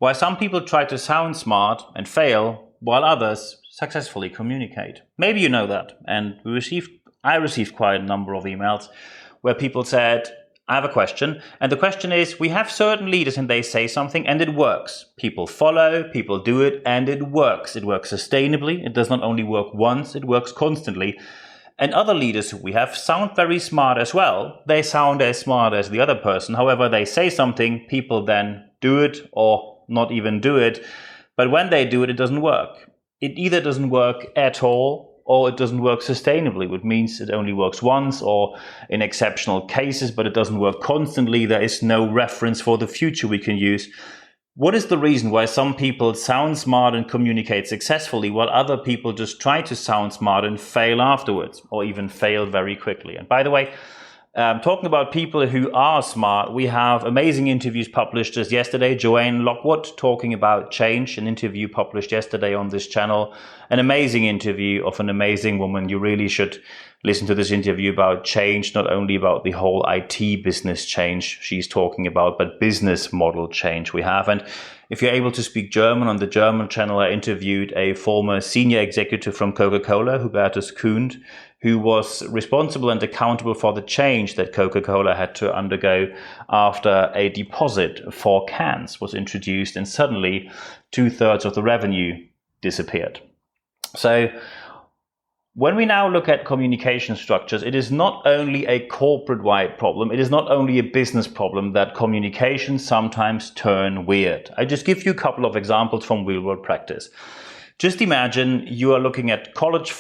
Why some people try to sound smart and fail, while others successfully communicate. Maybe you know that. And I received quite a number of emails where people said, I have a question. And the question is, we have certain leaders and they say something and it works. People follow, people do it, and it works. It works sustainably. It does not only work once, it works constantly. And other leaders who we have sound very smart as well. They sound as smart as the other person. However, they say something, people then do it or not even do it. But when they do it, it doesn't work. It either doesn't work at all or it doesn't work sustainably, which means it only works once or in exceptional cases, but it doesn't work constantly. There is no reference for the future we can use. What is the reason why some people sound smart and communicate successfully while other people just try to sound smart and fail afterwards or even fail very quickly? And by the way, talking about people who are smart, we have amazing interviews published just yesterday. Joanne Lockwood talking about change, an interview published yesterday on this channel. An amazing interview of an amazing woman. You really should listen to this interview about change, not only about the whole IT business change she's talking about, but business model change we have. And if you're able to speak German, on the German channel, I interviewed a former senior executive from Coca-Cola, Hubertus Kund, who was responsible and accountable for the change that Coca-Cola had to undergo after a deposit for cans was introduced and suddenly 2/3 of the revenue disappeared. So when we now look at communication structures, it is not only a corporate-wide problem, it is not only a business problem that communications sometimes turn weird. I just give you a couple of examples from real-world practice. Just imagine you are looking at college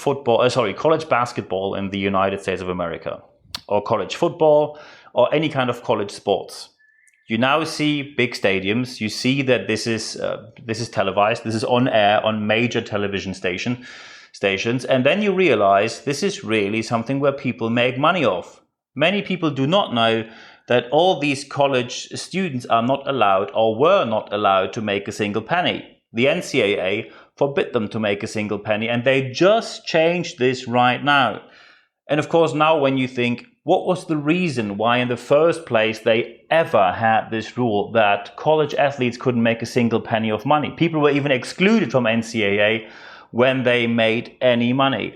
basketball in the United States of America, or college football, or any kind of college sports. You now see big stadiums. You see that this is televised. This is on air on major television stations, and then you realize this is really something where people make money off. Many people do not know that all these college students are not allowed or were not allowed to make a single penny. The NCAA forbid them to make a single penny, and they just changed this right now. And of course, now when you think, what was the reason why in the first place they ever had this rule that college athletes couldn't make a single penny of money? People were even excluded from NCAA when they made any money.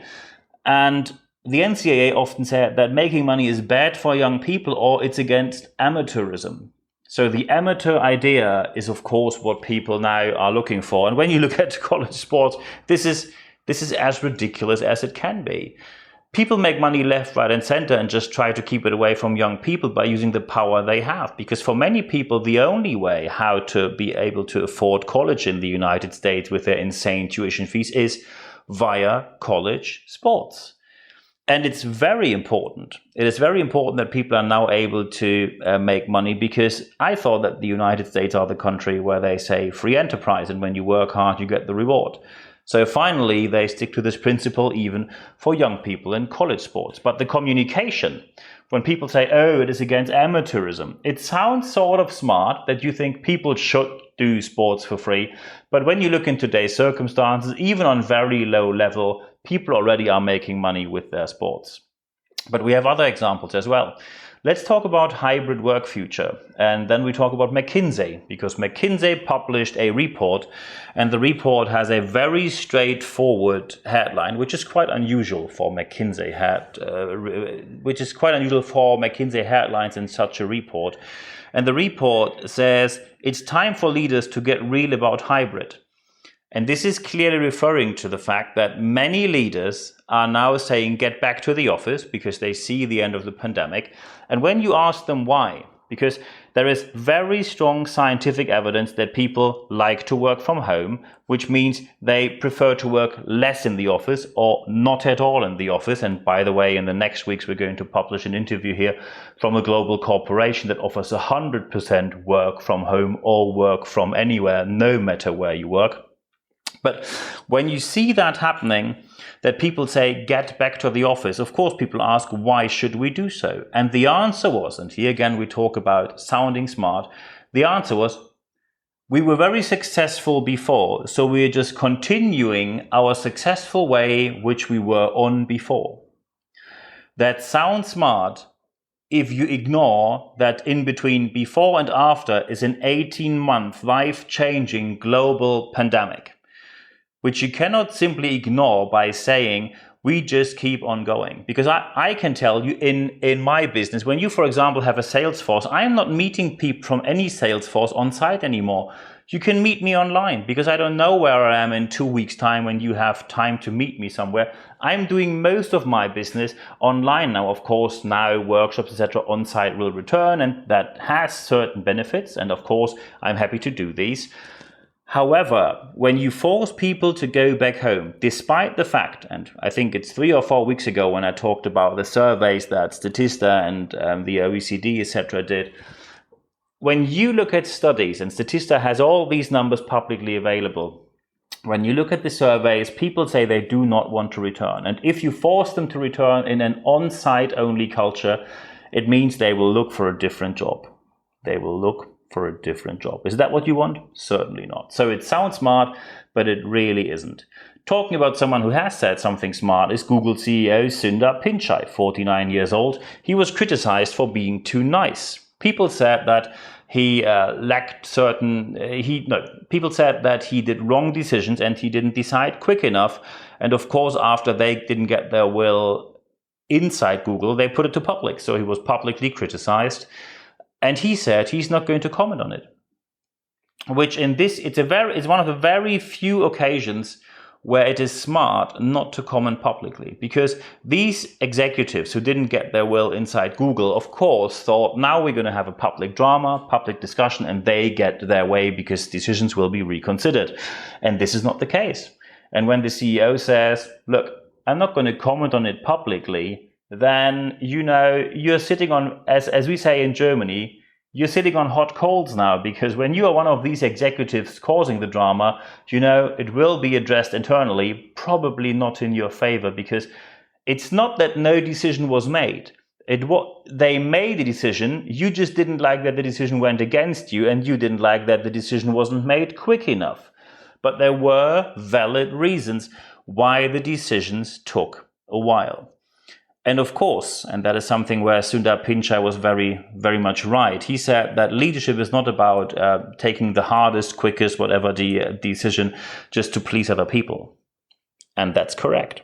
And the NCAA often said that making money is bad for young people or it's against amateurism. So the amateur idea is, of course, what people now are looking for. And when you look at college sports, this is as ridiculous as it can be. People make money left, right, and center and just try to keep it away from young people by using the power they have. Because for many people, the only way how to be able to afford college in the United States with their insane tuition fees is via college sports. And it's very important. It is very important that people are now able to make money, because I thought that the United States are the country where they say free enterprise, and when you work hard, you get the reward. So finally, they stick to this principle even for young people in college sports. But the communication, when people say, oh, it is against amateurism, it sounds sort of smart that you think people should do sports for free. But when you look in today's circumstances, even on very low level, people already are making money with their sports. But we have other examples as well. Let's talk about hybrid work future. And then we talk about McKinsey, because McKinsey published a report, and the report has a very straightforward headline, which is quite unusual for McKinsey headlines in such a report. And the report says it's time for leaders to get real about hybrid. And this is clearly referring to the fact that many leaders are now saying get back to the office because they see the end of the pandemic. And when you ask them why, because there is very strong scientific evidence that people like to work from home, which means they prefer to work less in the office or not at all in the office. And by the way, in the next weeks, we're going to publish an interview here from a global corporation that offers 100% work from home or work from anywhere, no matter where you work. But when you see that happening, that people say, get back to the office, of course, people ask, why should we do so? And the answer was, and here again, we talk about sounding smart. The answer was, we were very successful before, so we're just continuing our successful way, which we were on before. That sounds smart, if you ignore that in between before and after is an 18-month life-changing global pandemic, which you cannot simply ignore by saying, we just keep on going. Because I can tell you in my business, when you, for example, have a sales force, I am not meeting people from any sales force on site anymore. You can meet me online because I don't know where I am in 2 weeks' time when you have time to meet me somewhere. I'm doing most of my business online now. Of course, now workshops, etc. on site will return, and that has certain benefits. And of course, I'm happy to do these. However, when you force people to go back home, despite the fact, and I think it's 3 or 4 weeks ago when I talked about the surveys that Statista and the OECD, etc. did, when you look at studies, and Statista has all these numbers publicly available, when you look at the surveys, people say they do not want to return. And if you force them to return in an on-site only culture, it means they will look for a different job. They will look for a different job. Is that what you want? Certainly not. So it sounds smart, but it really isn't. Talking about someone who has said something smart is Google CEO Sundar Pichai, 49 years old. He was criticized for being too nice. People said that he people said that he did wrong decisions and he didn't decide quick enough. And of course, after they didn't get their will inside Google, they put it to public. So he was publicly criticized. And he said he's not going to comment on it. Which it's one of the very few occasions where it is smart not to comment publicly, because these executives who didn't get their will inside Google, of course, thought now we're going to have a public drama, public discussion, and they get their way because decisions will be reconsidered. And this is not the case. And when the CEO says, look, I'm not going to comment on it publicly, then, you're sitting on, as we say in Germany, you're sitting on hot coals now, because when you are one of these executives causing the drama, it will be addressed internally, probably not in your favor, because it's not that no decision was made. They made a decision, you just didn't like that the decision went against you, and you didn't like that the decision wasn't made quick enough. But there were valid reasons why the decisions took a while. And of course, and that is something where Sundar Pichai was very, very much right. He said that leadership is not about taking the hardest, quickest, whatever the decision just to please other people. And that's correct.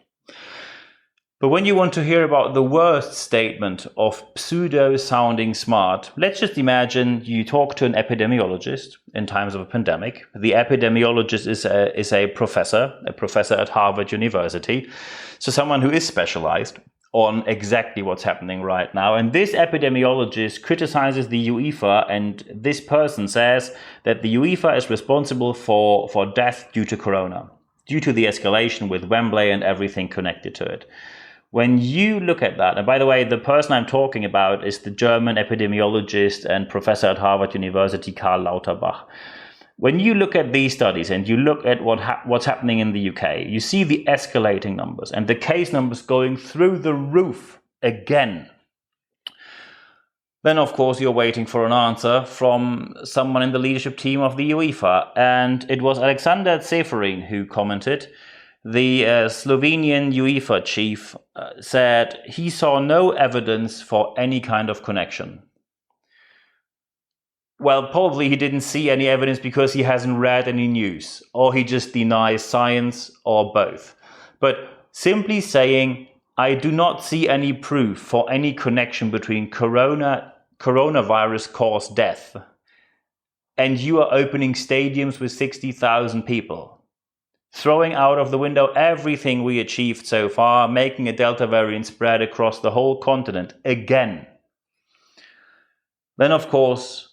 But when you want to hear about the worst statement of pseudo-sounding smart, let's just imagine you talk to an epidemiologist in times of a pandemic. The epidemiologist is a professor at Harvard University, so someone who is specialized on exactly what's happening right now. And this epidemiologist criticizes the UEFA, and this person says that the UEFA is responsible for death due to corona, due to the escalation with Wembley and everything connected to it. When you look at that, and by the way, the person I'm talking about is the German epidemiologist and professor at Harvard University, Karl Lauterbach. When you look at these studies and you look at what's happening in the UK, you see the escalating numbers and the case numbers going through the roof again. Then, of course, you're waiting for an answer from someone in the leadership team of the UEFA. And it was Alexander Ceferin who commented. The Slovenian UEFA chief said he saw no evidence for any kind of connection. Well, probably he didn't see any evidence because he hasn't read any news, or he just denies science, or both. But simply saying, I do not see any proof for any connection between coronavirus caused death, and you are opening stadiums with 60,000 people, throwing out of the window everything we achieved so far, making a Delta variant spread across the whole continent again. Then, of course,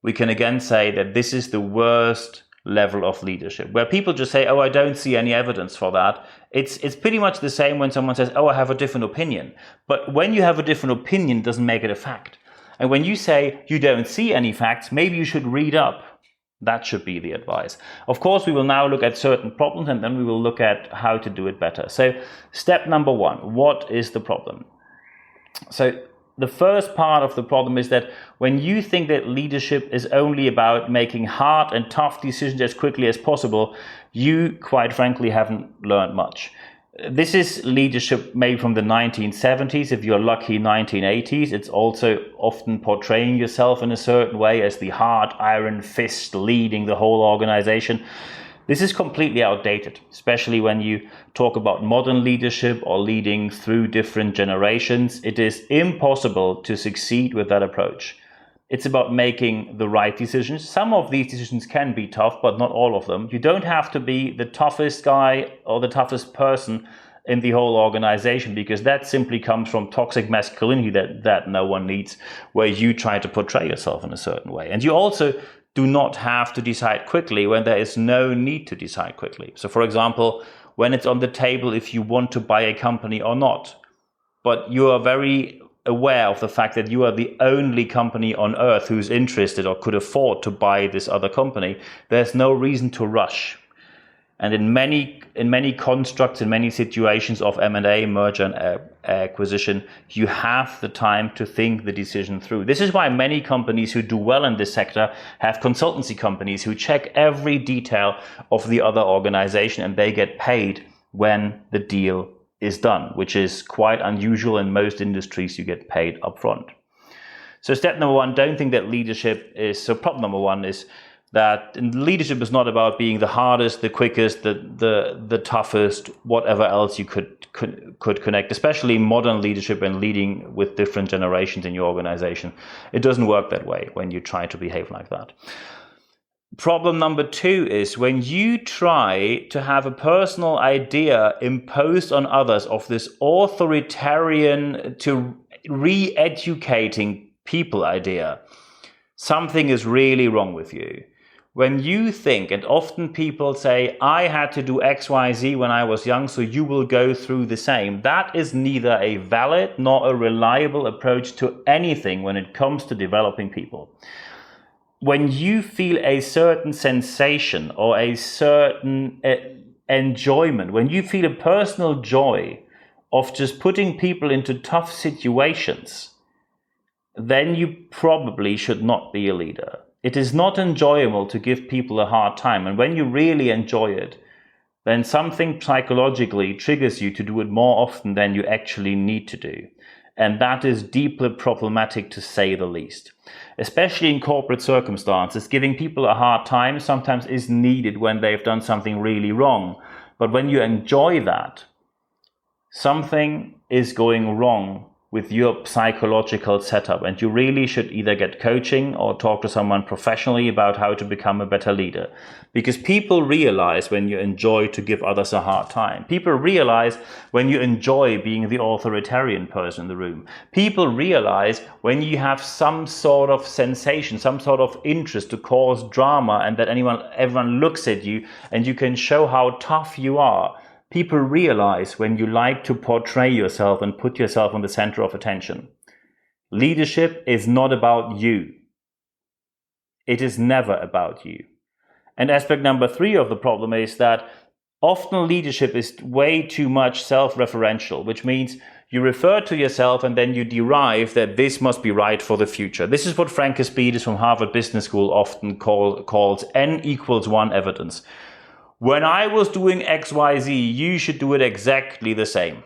we can again say that this is the worst level of leadership, where people just say, oh, I don't see any evidence for that. It's pretty much the same when someone says, oh, I have a different opinion. But when you have a different opinion, it doesn't make it a fact. And when you say you don't see any facts, maybe you should read up. That should be the advice. Of course, we will now look at certain problems, and then we will look at how to do it better. So step number 1, what is the problem? So the first part of the problem is that when you think that leadership is only about making hard and tough decisions as quickly as possible, you, quite frankly, haven't learned much. This is leadership maybe from the 1970s, if you're lucky 1980s. It's also often portraying yourself in a certain way as the hard iron fist leading the whole organization. This is completely outdated, especially when you talk about modern leadership or leading through different generations. It is impossible to succeed with that approach. It's about making the right decisions. Some of these decisions can be tough, but not all of them. You don't have to be the toughest guy or the toughest person in the whole organization, because that simply comes from toxic masculinity that no one needs, where you try to portray yourself in a certain way. And you also do not have to decide quickly when there is no need to decide quickly. So for example, when it's on the table if you want to buy a company or not, but you are very aware of the fact that you are the only company on earth who's interested or could afford to buy this other company, there's no reason to rush. And in many constructs, in many situations of M&A, merger and acquisition, you have the time to think the decision through. This is why many companies who do well in this sector have consultancy companies who check every detail of the other organization, and they get paid when the deal is done, which is quite unusual. In most industries, you get paid upfront. So step number one, don't think that leadership is, so problem number one is that leadership is not about being the hardest, the quickest, the toughest, whatever else you could connect, especially modern leadership and leading with different generations in your organization. It doesn't work that way when you try to behave like that. Problem number two is when you try to have a personal idea imposed on others of this authoritarian to re-educating people idea, something is really wrong with you. When you think, and often people say, I had to do X, Y, Z when I was young, so you will go through the same. That is neither a valid nor a reliable approach to anything when it comes to developing people. When you feel a certain sensation or a certain enjoyment, when you feel a personal joy of just putting people into tough situations, then you probably should not be a leader. It is not enjoyable to give people a hard time. And when you really enjoy it, then something psychologically triggers you to do it more often than you actually need to do. And that is deeply problematic, to say the least. Especially in corporate circumstances, giving people a hard time sometimes is needed when they've done something really wrong. But when you enjoy that, something is going wrong with your psychological setup, and you really should either get coaching or talk to someone professionally about how to become a better leader. Because people realize when you enjoy to give others a hard time. People realize when you enjoy being the authoritarian person in the room. People realize when you have some sort of sensation, some sort of interest to cause drama, and that everyone looks at you and you can show how tough you are. People realize when you like to portray yourself and put yourself on the center of attention. Leadership is not about you. It is never about you. And aspect number three of the problem is that often leadership is way too much self-referential, which means you refer to yourself and then you derive that this must be right for the future. This is what Frank Caspides from Harvard Business School often calls N=1 evidence. When I was doing XYZ, you should do it exactly the same.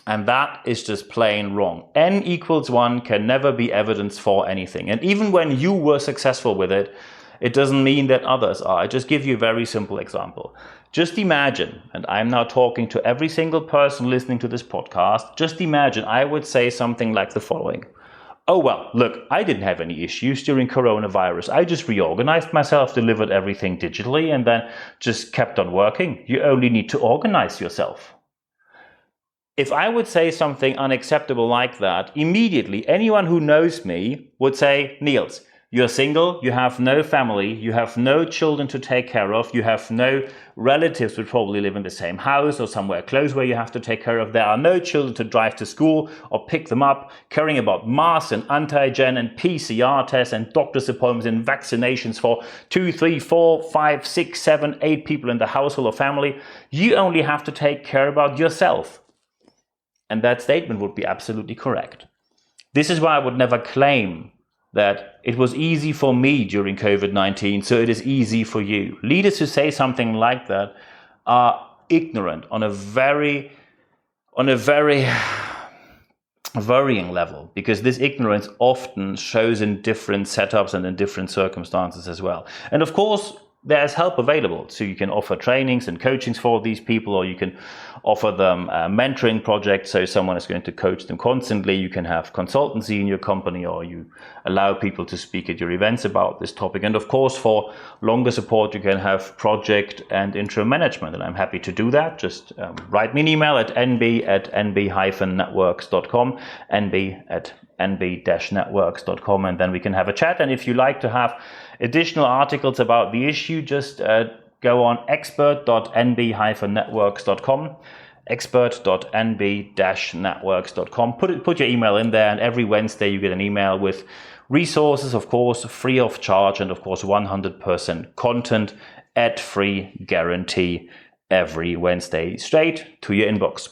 And that is just plain wrong. N=1 can never be evidence for anything. And even when you were successful with it, it doesn't mean that others are. I just give you a very simple example. Just imagine, and I'm now talking to every single person listening to this podcast, just imagine I would say something like the following. Oh, well, look, I didn't have any issues during coronavirus. I just reorganized myself, delivered everything digitally, and then just kept on working. You only need to organize yourself. If I would say something unacceptable like that, immediately anyone who knows me would say, Niels, you're single, you have no family, you have no children to take care of, you have no relatives who probably live in the same house or somewhere close where you have to take care of. There are no children to drive to school or pick them up, caring about masks and antigen and PCR tests and doctor's appointments and vaccinations for 2, 3, 4, 5, 6, 7, 8 people in the household or family. You only have to take care about yourself. And that statement would be absolutely correct. This is why I would never claim that it was easy for me during COVID-19, so it is easy for you. Leaders who say something like that are ignorant on a very worrying level, because this ignorance often shows in different setups and in different circumstances as well. And of course, there's help available. So you can offer trainings and coachings for these people, or you can offer them mentoring projects. So someone is going to coach them constantly. You can have consultancy in your company, or you allow people to speak at your events about this topic. And of course, for longer support, you can have project and interim management. And I'm happy to do that. Just write me an email at nb@nb-networks.com, nb@nb-networks.com, and then we can have a chat. And if you like to have additional articles about the issue, just go on expert.nb-networks.com, expert.nb-networks.com. Put your email in there, and every Wednesday you get an email with resources, of course, free of charge, and of course 100% content at free guarantee every Wednesday straight to your inbox.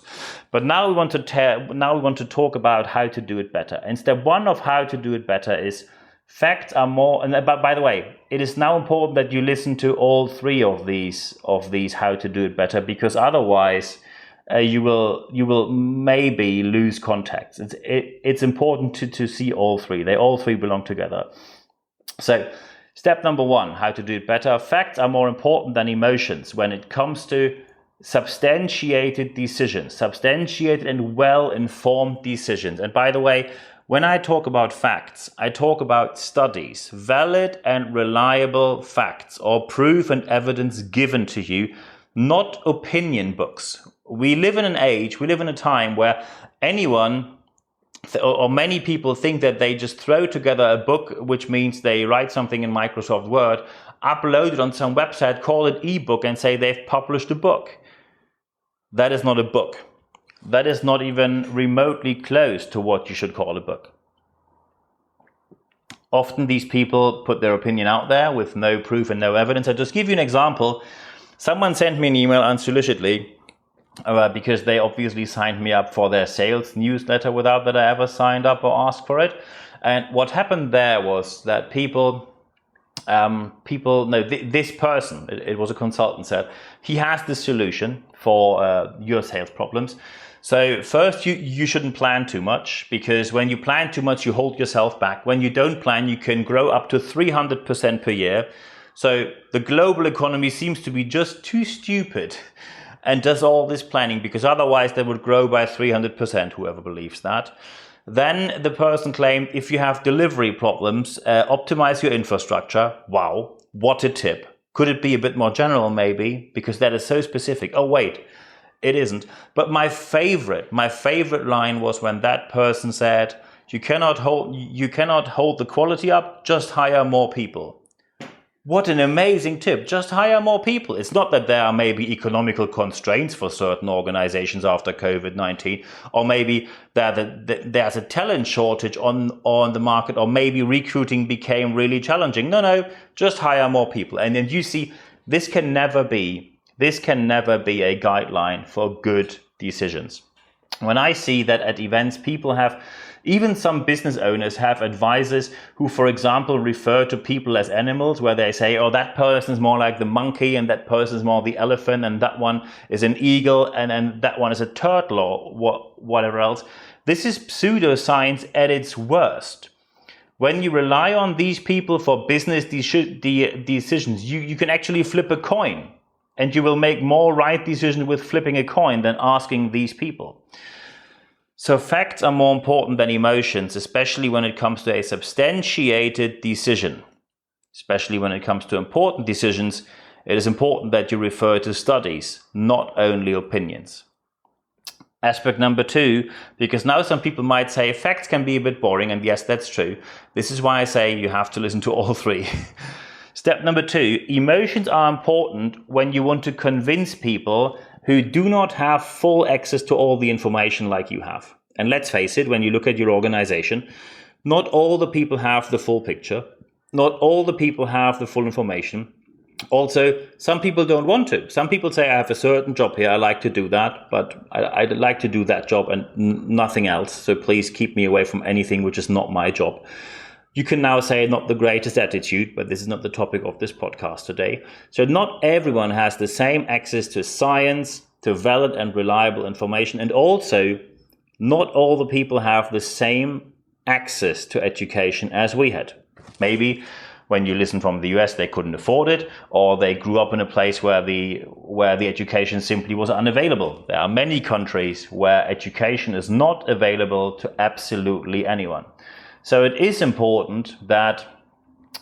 But now we want to talk about how to do it better. And step one of how to do it better is facts are more. And by the way, it is now important that you listen to all three of these how to do it better, because otherwise you will maybe lose context. It's important to see all three. They all three belong together. So step number one, how to do it better. Facts are more important than emotions when it comes to substantiated decisions, substantiated and well-informed decisions. And by the way, when I talk about facts, I talk about studies, valid and reliable facts, or proof and evidence given to you, not opinion books. We live in an age, we live in a time where anyone or many people think that they just throw together a book, which means they write something in Microsoft Word, upload it on some website, call it ebook, and say they've published a book. That is not a book. That is not even remotely close to what you should call a book. Often these people put their opinion out there with no proof and no evidence. I'll just give you an example. Someone sent me an email unsolicitedly because they obviously signed me up for their sales newsletter without that I ever signed up or asked for it. And what happened there was that this person, it was a consultant, said he has the solution for your sales problems. So first, you shouldn't plan too much, because when you plan too much, you hold yourself back. When you don't plan, you can grow up to 300% per year. So the global economy seems to be just too stupid and does all this planning, because otherwise they would grow by 300%, whoever believes that. Then the person claimed, if you have delivery problems, optimize your infrastructure. Wow, what a tip. Could it be a bit more general maybe? Because that is so specific. Oh wait, it isn't. But my favorite line was when that person said, you cannot hold the quality up, just hire more people. What an amazing tip. Just hire more people. It's not that there are maybe economical constraints for certain organizations after COVID-19, or maybe there's a talent shortage on the market, or maybe recruiting became really challenging. No, just hire more people. And then you see, this can never be a guideline for good decisions. When I see that at events, people have, even some business owners have advisors who, for example, refer to people as animals, where they say, oh, that person is more like the monkey, and that person is more the elephant, and that one is an eagle, and that one is a turtle, or whatever else. This is pseudoscience at its worst. When you rely on these people for business decisions, you can actually flip a coin, and you will make more right decisions with flipping a coin than asking these people. So facts are more important than emotions, especially when it comes to a substantiated decision. Especially when it comes to important decisions, it is important that you refer to studies, not only opinions. Aspect number two, because now some people might say facts can be a bit boring, and yes, that's true. This is why I say you have to listen to all three. Step number two, emotions are important when you want to convince people who do not have full access to all the information like you have. And let's face it, when you look at your organization, not all the people have the full picture. Not all the people have the full information. Also, some people don't want to. Some people say, I have a certain job here, I like to do that, but I'd like to do that job and nothing else. So please keep me away from anything which is not my job. You can now say not the greatest attitude, but this is not the topic of this podcast today. So not everyone has the same access to science, to valid and reliable information, and also not all the people have the same access to education as we had. Maybe when you listen from the US, they couldn't afford it, or they grew up in a place where the education simply was unavailable. There are many countries where education is not available to absolutely anyone. So it is important that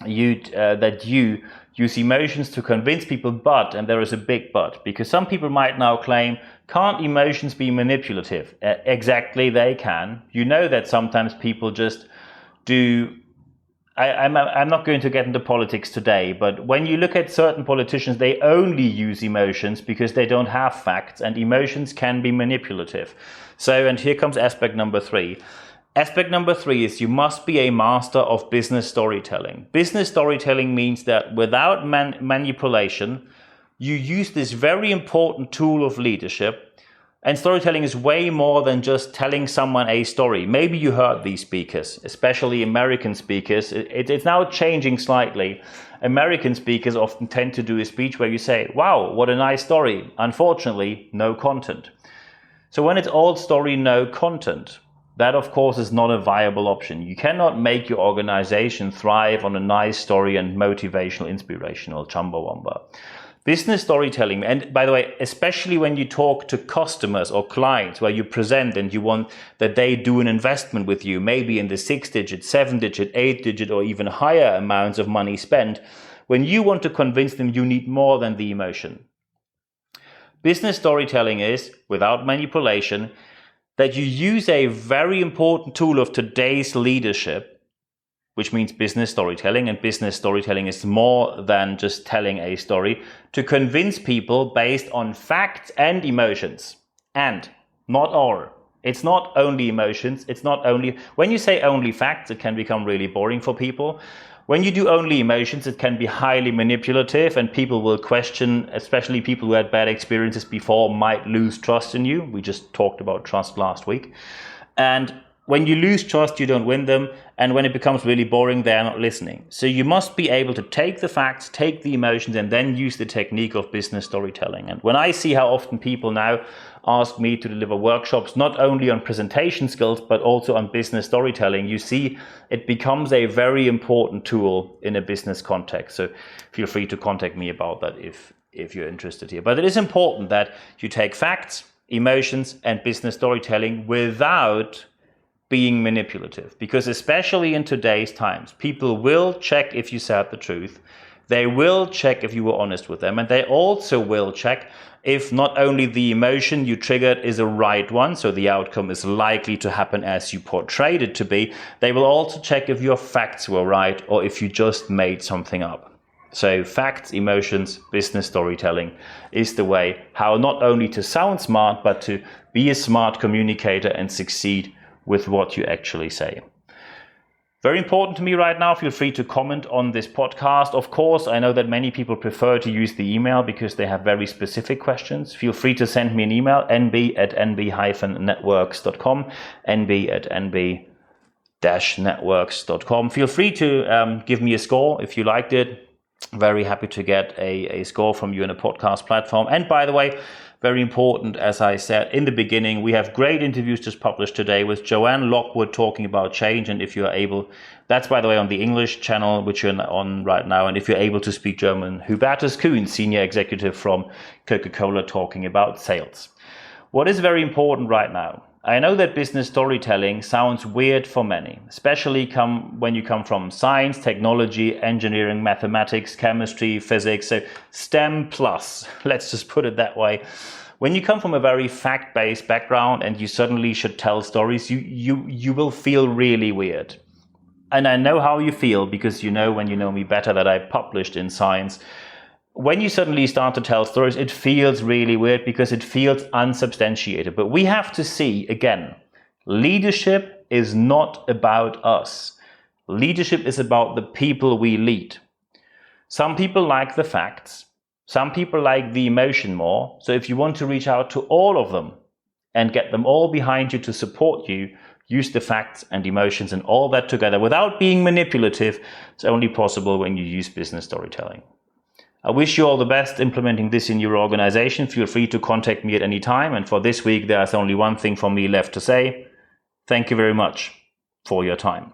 you use emotions to convince people, but, and there is a big but, because some people might now claim, can't emotions be manipulative? Exactly, they can. You know that sometimes people just do. I'm not going to get into politics today, but when you look at certain politicians, they only use emotions because they don't have facts, and emotions can be manipulative. So, and here comes aspect number 3. Aspect number 3 is you must be a master of business storytelling. Business storytelling means that without manipulation, you use this very important tool of leadership. And storytelling is way more than just telling someone a story. Maybe you heard these speakers, especially American speakers. It's now changing slightly. American speakers often tend to do a speech where you say, wow, what a nice story. Unfortunately, no content. So when it's all story, no content, that of course is not a viable option. You cannot make your organization thrive on a nice story and motivational, inspirational chumbawamba. Business storytelling, and by the way, especially when you talk to customers or clients where you present and you want that they do an investment with you, maybe in the 6-digit, 7-digit, 8-digit, or even higher amounts of money spent, when you want to convince them, you need more than the emotion. Business storytelling is, without manipulation, that you use a very important tool of today's leadership, which means business storytelling, and business storytelling is more than just telling a story, to convince people based on facts and emotions. And not all. It's not only emotions, it's not only, when you say only facts, it can become really boring for people. When you do only emotions, it can be highly manipulative, and people will question, especially people who had bad experiences before might lose trust in you. We just talked about trust last week. And when you lose trust, you don't win them. And when it becomes really boring, they're not listening. So you must be able to take the facts, take the emotions, and then use the technique of business storytelling. And when I see how often people now ask me to deliver workshops, not only on presentation skills, but also on business storytelling, you see it becomes a very important tool in a business context. So feel free to contact me about that if you're interested here. But it is important that you take facts, emotions, and business storytelling without being manipulative, because especially in today's times, people will check if you said the truth. They will check if you were honest with them, and they also will check if not only the emotion you triggered is a right one, so the outcome is likely to happen as you portrayed it to be. They will also check if your facts were right or if you just made something up. So facts, emotions, business storytelling is the way how not only to sound smart, but to be a smart communicator and succeed with what you actually say. Very important to me right now. Feel free to comment on this podcast. Of course, I know that many people prefer to use the email because they have very specific questions. Feel free to send me an email, nb@nb-networks.com, nb@nb-networks.com. Feel free to give me a score if you liked it. Very happy to get a score from you in a podcast platform. And by the way, very important, as I said in the beginning, we have great interviews just published today with Joanne Lockwood talking about change. And if you're able, that's by the way on the English channel, which you're on right now. And if you're able to speak German, Hubertus Kuhn, senior executive from Coca-Cola, talking about sales. What is very important right now? I know that business storytelling sounds weird for many, especially when you come from science, technology, engineering, mathematics, chemistry, physics, so STEM plus, let's just put it that way. When you come from a very fact-based background and you suddenly should tell stories, you will feel really weird. And I know how you feel because you know, when you know me better, that I published in Science. When you suddenly start to tell stories, it feels really weird because it feels unsubstantiated. But we have to see, again, leadership is not about us. Leadership is about the people we lead. Some people like the facts. Some people like the emotion more. So if you want to reach out to all of them and get them all behind you to support you, use the facts and emotions and all that together without being manipulative. It's only possible when you use business storytelling. I wish you all the best implementing this in your organization. Feel free to contact me at any time. And for this week, there's only one thing for me left to say. Thank you very much for your time.